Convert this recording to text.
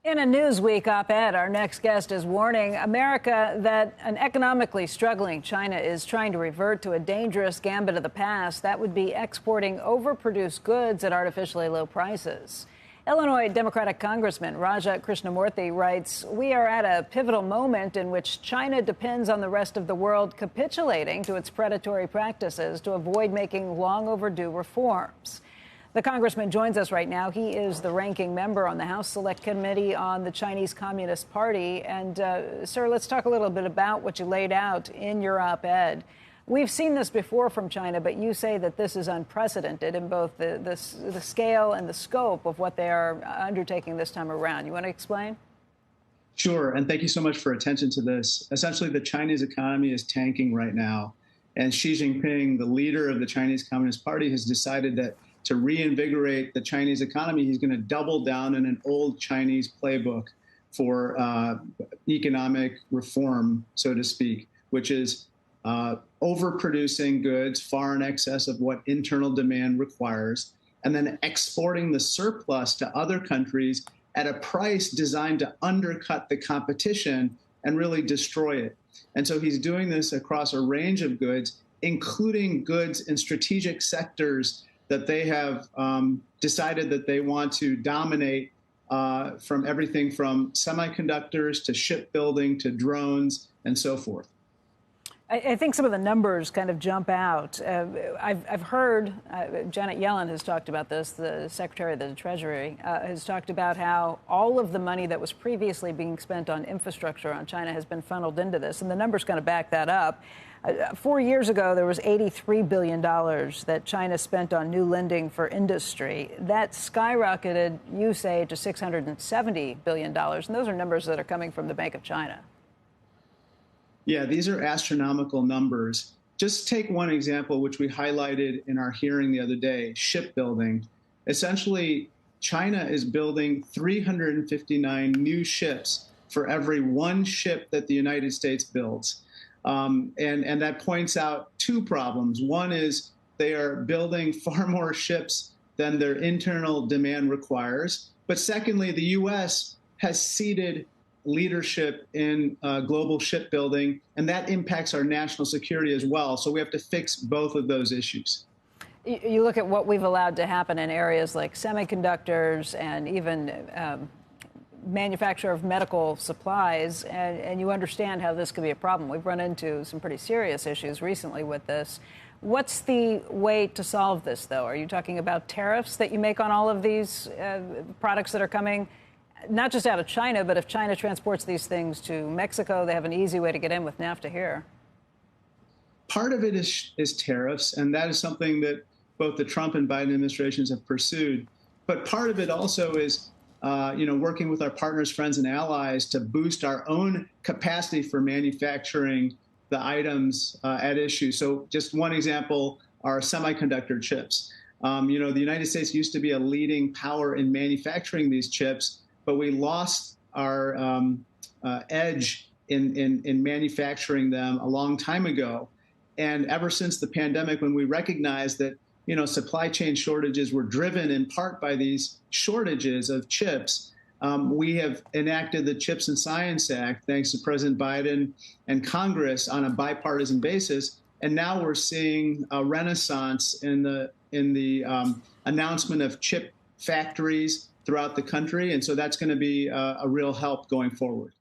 In a Newsweek op-ed, our next guest is warning America that an economically struggling China is trying to revert to a dangerous gambit of the past. That would be exporting overproduced goods at artificially low prices. Illinois Democratic Congressman Raja Krishnamoorthi writes, "We are at a pivotal moment in which China depends on the rest of the world capitulating to its predatory practices to avoid making long overdue reforms." The congressman joins us right now. He is the ranking member on the House Select Committee on the Chinese Communist Party. And, sir, let's talk a little bit about what you laid out in your op-ed. We've seen this before from China, but you say that this is unprecedented in both the scale and the scope of what they are undertaking this time around. You want to explain? Sure, and thank you so much for attention to this. Essentially, the Chinese economy is tanking right now, and Xi Jinping, the leader of the Chinese Communist Party, has decided that to reinvigorate the Chinese economy, he's going to double down in an old Chinese playbook for economic reform, so to speak, which is overproducing goods far in excess of what internal demand requires, and then exporting the surplus to other countries at a price designed to undercut the competition and really destroy it. And so he's doing this across a range of goods, including goods in strategic sectors that they have decided that they want to dominate, from everything from semiconductors to shipbuilding to drones and so forth. I think some of the numbers kind of jump out. I've heard Janet Yellen has talked about this, the Secretary of the Treasury, has talked about how all of the money that was previously being spent on infrastructure on China has been funneled into this, and the numbers kind of back that up. 4 years ago, there was $83 billion that China spent on new lending for industry. That skyrocketed, you say, to $670 billion, and those are numbers that are coming from the Bank of China. Yeah, these are astronomical numbers. Just take one example, which we highlighted in our hearing the other day, shipbuilding. Essentially, China is building 359 new ships for every one ship that the United States builds. And that points out two problems. One is they are building far more ships than their internal demand requires. But secondly, the U.S. has ceded leadership in global shipbuilding, and that impacts our national security as well. So we have to fix both of those issues. You look at what we've allowed to happen in areas like semiconductors and even manufacture of medical supplies, and you understand how this could be a problem. We've run into some pretty serious issues recently with this. What's the way to solve this, though? Are you talking about tariffs that you make on all of these products that are coming, not just out of China, but if China transports these things to Mexico, they have an easy way to get in with NAFTA here? Part of it is tariffs, and that is something that both the Trump and Biden administrations have pursued. But part of it also is working with our partners, friends, and allies to boost our own capacity for manufacturing the items at issue. So just one example are semiconductor chips. The United States used to be a leading power in manufacturing these chips, but we lost our edge in manufacturing them a long time ago. And ever since the pandemic, when we recognized that supply chain shortages were driven in part by these shortages of chips, we have enacted the Chips and Science Act, thanks to President Biden and Congress, on a bipartisan basis. And now we're seeing a renaissance in the announcement of chip factories throughout the country. And so that's going to be a real help going forward.